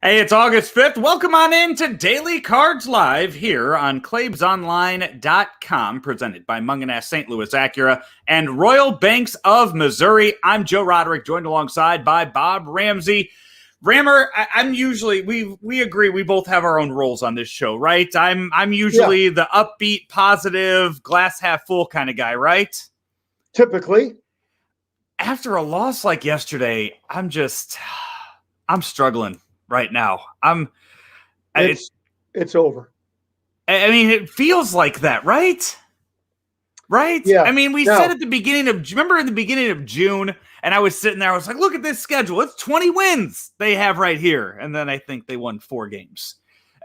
Hey, it's August 5th. Welcome on in to Daily Cards Live here on ClaibsOnline.com, presented by Mungenast St. Louis Acura and Royal Banks of Missouri. I'm Joe Roderick, joined alongside by Bob Ramsey. Rammer, I'm usually, we agree, we both have our own roles on this show, right? I'm usually the upbeat, positive, glass half full kind of guy, right? Typically. After a loss like yesterday, I'm struggling right now. It's over. I mean, it feels like that, right? Right? Yeah. I mean, we said at the beginning of, remember in the beginning of June, and I was sitting there, I was like, look at this schedule. It's 20 wins they have right here. And then I think they won 4 games.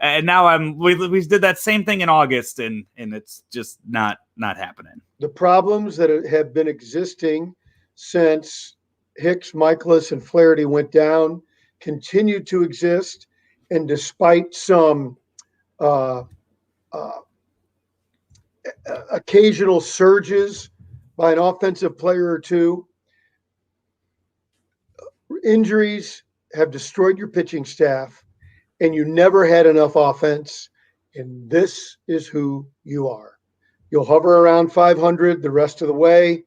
And now we did that same thing in August, and it's just not happening. The problems that have been existing since Hicks, Michaelis, and Flaherty went down continue to exist. And despite some occasional surges by an offensive player or two, injuries have destroyed your pitching staff, and you never had enough offense. And this is who you are. You'll hover around 500 the rest of the way.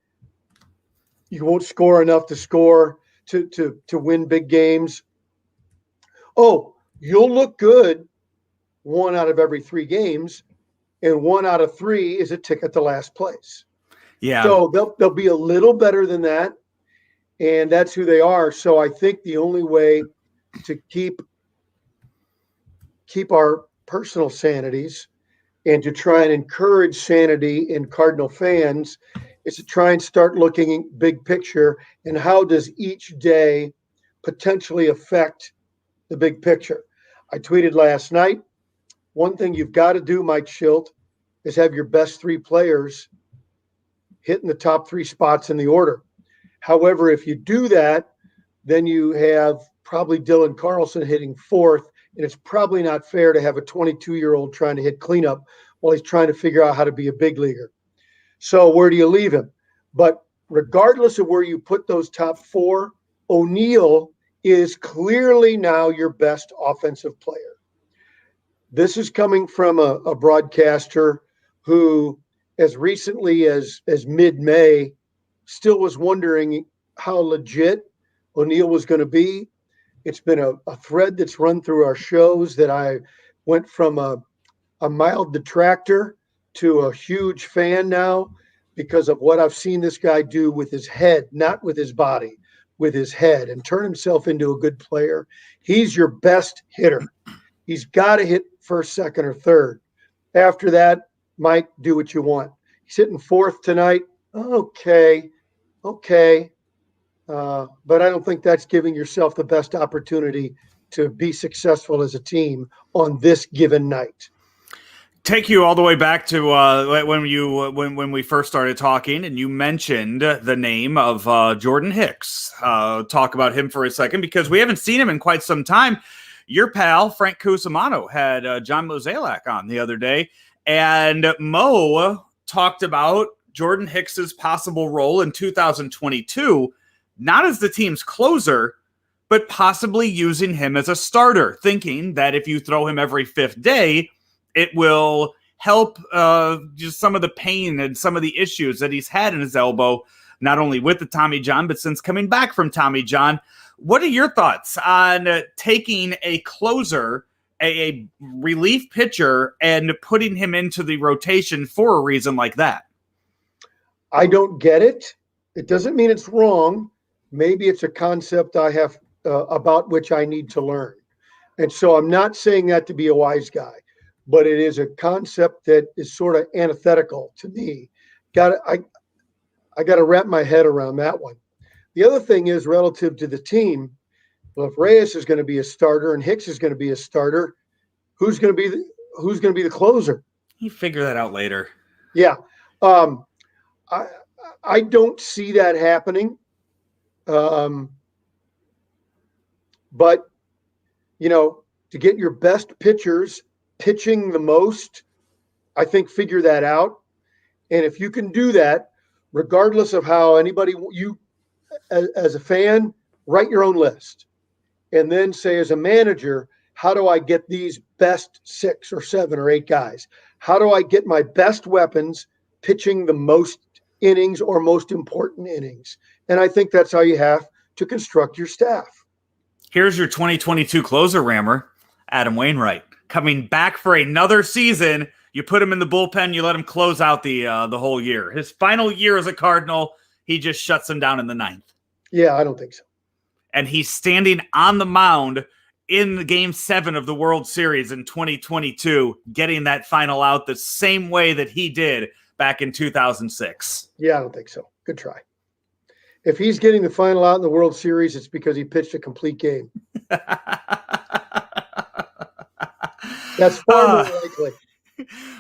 You won't score enough to win big games. Oh, you'll look good 1 out of every 3 games, and 1 out of 3 is a ticket to last place. Yeah. So they'll be a little better than that, and that's who they are. So I think the only way to keep our personal sanities and to try and encourage sanity in Cardinal fans is to try and start looking big picture, and how does each day potentially affect the big picture. I tweeted last night, one thing you've got to do, Mike Schilt, is have your best 3 players hitting the top 3 spots in the order. However, if you do that, then you have probably Dylan Carlson hitting 4th, and it's probably not fair to have a 22-year-old trying to hit cleanup while he's trying to figure out how to be a big leaguer. So where do you leave him? But regardless of where you put those top 4, O'Neill is clearly now your best offensive player. This is coming from a broadcaster who, as recently as mid-May, still was wondering how legit O'Neill was going to be. It's been a thread that's run through our shows that I went from a mild detractor to a huge fan now because of what I've seen this guy do with his head, not with his body, with his head, and turn himself into a good player. He's your best hitter. He's got to hit first, second, or third. After that, Mike, do what you want. He's hitting 4th tonight. Okay. But I don't think that's giving yourself the best opportunity to be successful as a team on this given night. Take you all the way back to when we first started talking, and you mentioned the name of Jordan Hicks. Talk about him for a second, because we haven't seen him in quite some time. Your pal Frank Cusimano had John Mozeliak on the other day, and Mo talked about Jordan Hicks's possible role in 2022, not as the team's closer, but possibly using him as a starter, thinking that if you throw him every 5th day, it will help just some of the pain and some of the issues that he's had in his elbow, not only with the Tommy John, but since coming back from Tommy John. What are your thoughts on taking a closer, a relief pitcher, and putting him into the rotation for a reason like that? I don't get it. It doesn't mean it's wrong. Maybe it's a concept I have about which I need to learn. And so I'm not saying that to be a wise guy, but it is a concept that is sort of antithetical to me. I got to wrap my head around that one. The other thing is relative to the team. Well, if Reyes is going to be a starter and Hicks is going to be a starter, who's going to be the closer? You figure that out later. Yeah. I don't see that happening. But to get your best pitchers pitching the most, I think figure that out. And if you can do that, regardless of how anybody, you as a fan, write your own list. And then say, as a manager, how do I get these best 6 or 7 or 8 guys? How do I get my best weapons pitching the most innings or most important innings? And I think that's how you have to construct your staff. Here's your 2022 closer, Rammer, Adam Wainwright, coming back for another season. You put him in the bullpen, you let him close out the whole year. His final year as a Cardinal, he just shuts him down in the 9th. Yeah, I don't think so. And he's standing on the mound in the Game 7 of the World Series in 2022, getting that final out the same way that he did back in 2006. Yeah, I don't think so. Good try. If he's getting the final out in the World Series, it's because he pitched a complete game. That's far more likely.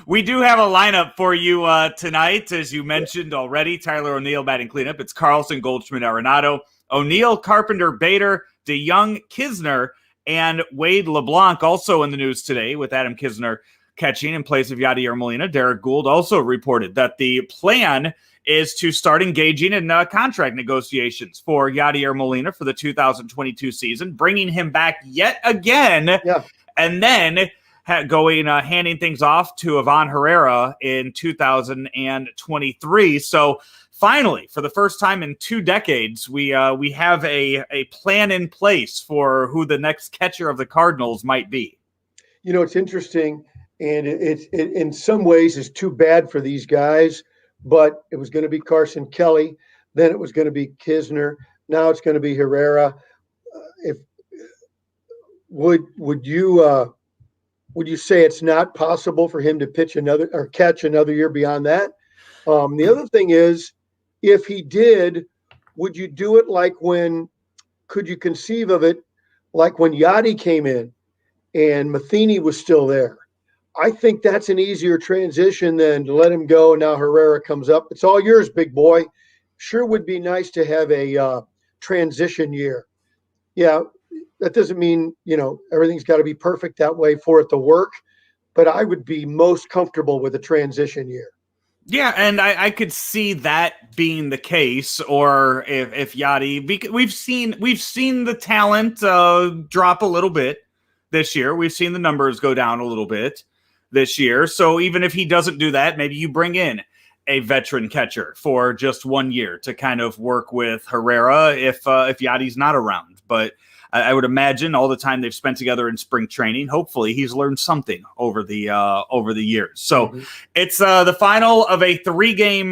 We do have a lineup for you tonight, as you mentioned already. Tyler O'Neill batting cleanup. It's Carlson, Goldschmidt, Arenado, O'Neill, Carpenter, Bader, DeYoung, Kisner, and Wade LeBlanc. Also in the news today with Adam Kisner catching in place of Yadier Molina. Derek Gould also reported that the plan is to start engaging in contract negotiations for Yadier Molina for the 2022 season, bringing him back yet again, and then handing things off to Ivan Herrera in 2023. So finally, for the first time in 2 decades, we have a plan in place for who the next catcher of the Cardinals might be. You know, it's interesting, and it in some ways is too bad for these guys, but it was going to be Carson Kelly, then it was going to be Kisner, now it's going to be Herrera. Would you say it's not possible for him to pitch another or catch another year beyond that? The other thing is, if he did, would you do it could you conceive of it like when Yadi came in and Matheny was still there? I think that's an easier transition than to let him go. Now Herrera comes up. It's all yours, big boy. Sure would be nice to have a transition year. Yeah, that doesn't mean, everything's got to be perfect that way for it to work, but I would be most comfortable with a transition year. Yeah, and I could see that being the case, or if Yadi, we've seen the talent drop a little bit this year. We've seen the numbers go down a little bit this year. So even if he doesn't do that, maybe you bring in a veteran catcher for just 1 year to kind of work with Herrera if Yadi's not around. But I would imagine all the time they've spent together in spring training, hopefully he's learned something over the years. So it's the final of a three game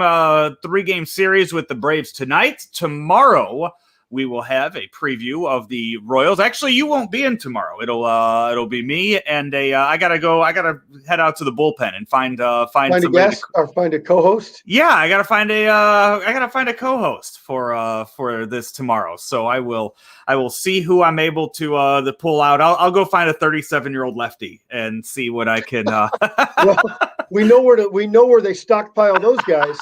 series with the Braves tonight. Tomorrow we will have a preview of the Royals. Actually, you won't be in tomorrow. It'll be me, and I gotta head out to the bullpen and find a guest or find a co-host. Yeah, I gotta find a co-host for this tomorrow. So I will see who I'm able to pull out. I'll go find a 37-year-old lefty and see what I can. Well, we know where they stockpile those guys.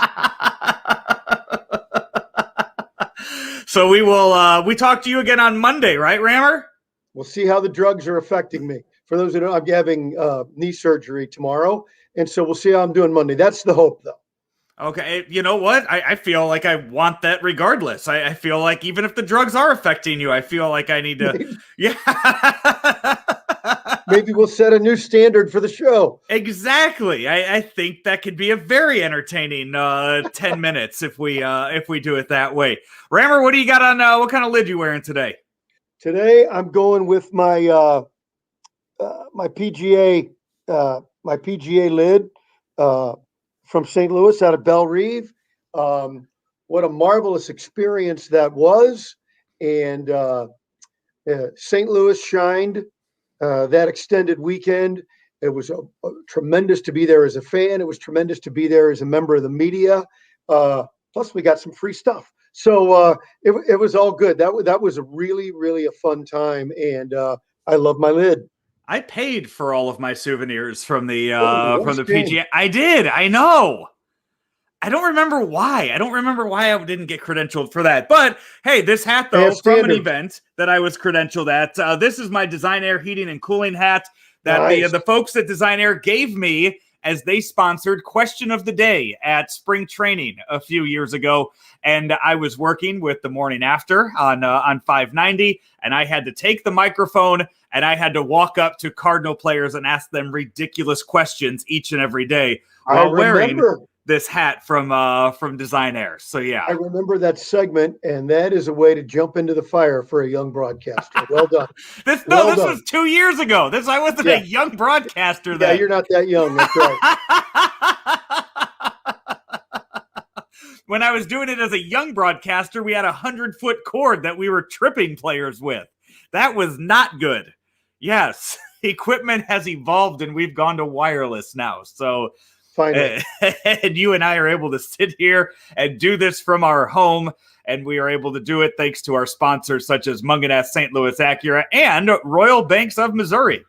So we talk to you again on Monday, right, Rammer? We'll see how the drugs are affecting me. For those who know, I'm having knee surgery tomorrow, and so we'll see how I'm doing Monday. That's the hope, though. Okay, you know what? I feel like I want that regardless. I feel like even if the drugs are affecting you, I feel like I need to. Maybe. Yeah. Maybe we'll set a new standard for the show. Exactly. I think that could be a very entertaining 10 minutes if we do it that way. Rammer, what do you got on? What kind of lid you wearing today? Today I'm going with my my PGA lid from St. Louis out of Belle Reve. What a marvelous experience that was, and St. Louis shined. That extended weekend, it was tremendous to be there as a fan. It was tremendous to be there as a member of the media. Plus, we got some free stuff. So it was all good. That was a really, really a fun time, and I love my lid. I paid for all of my souvenirs from the PGA. I did. I know. I don't remember why. I didn't get credentialed for that. But hey, this hat though from an event that I was credentialed at. This is my Design Air heating and cooling hat that nice. the folks at Design Air gave me as they sponsored Question of the Day at spring training a few years ago. And I was working with the morning after on 590, and I had to take the microphone and I had to walk up to Cardinal players and ask them ridiculous questions each and every day while wearing this hat from Design Air. So yeah, I remember that segment, and that is a way to jump into the fire for a young broadcaster. Well done. This was 2 years ago. I wasn't a young broadcaster then. Yeah, you're not that young. That's right. When I was doing it as a young broadcaster, we had a 100-foot cord that we were tripping players with. That was not good. Yes, equipment has evolved, and we've gone to wireless now. So. And you and I are able to sit here and do this from our home, and we are able to do it thanks to our sponsors such as Mungenast, St. Louis Acura, and Royal Banks of Missouri.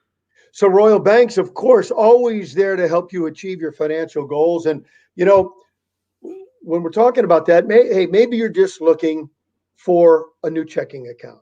So Royal Banks, of course, always there to help you achieve your financial goals. And, you know, when we're talking about that, maybe you're just looking for a new checking account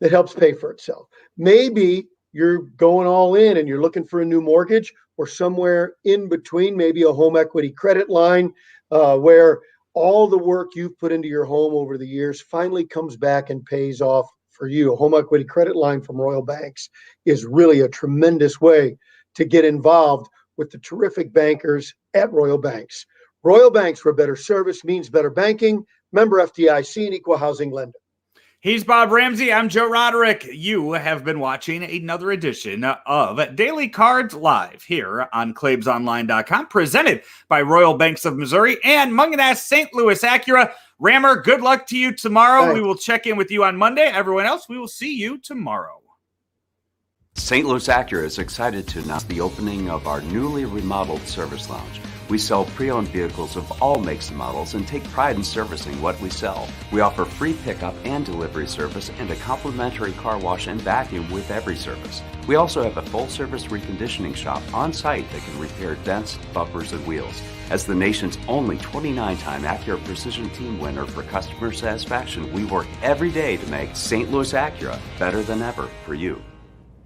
that helps pay for itself. Maybe you're going all in and you're looking for a new mortgage, or somewhere in between, maybe a home equity credit line where all the work you've put into your home over the years finally comes back and pays off for you. A home equity credit line from Royal Banks is really a tremendous way to get involved with the terrific bankers at Royal Banks. Royal Banks, where better service means better banking. Member FDIC, and equal housing lender. He's Bob Ramsey. I'm Joe Roderick. You have been watching another edition of Daily Cards Live here on ClaibsOnline.com, presented by Royal Banks of Missouri and Mungenast St. Louis Acura. Rammer, good luck to you tomorrow. Thanks. We will check in with you on Monday. Everyone else, we will see you tomorrow. St. Louis Acura is excited to announce the opening of our newly remodeled service lounge. We sell pre-owned vehicles of all makes and models and take pride in servicing what we sell. We offer free pickup and delivery service and a complimentary car wash and vacuum with every service. We also have a full-service reconditioning shop on site that can repair dents, bumpers, and wheels. As the nation's only 29-time Acura Precision Team winner for customer satisfaction, we work every day to make St. Louis Acura better than ever for you.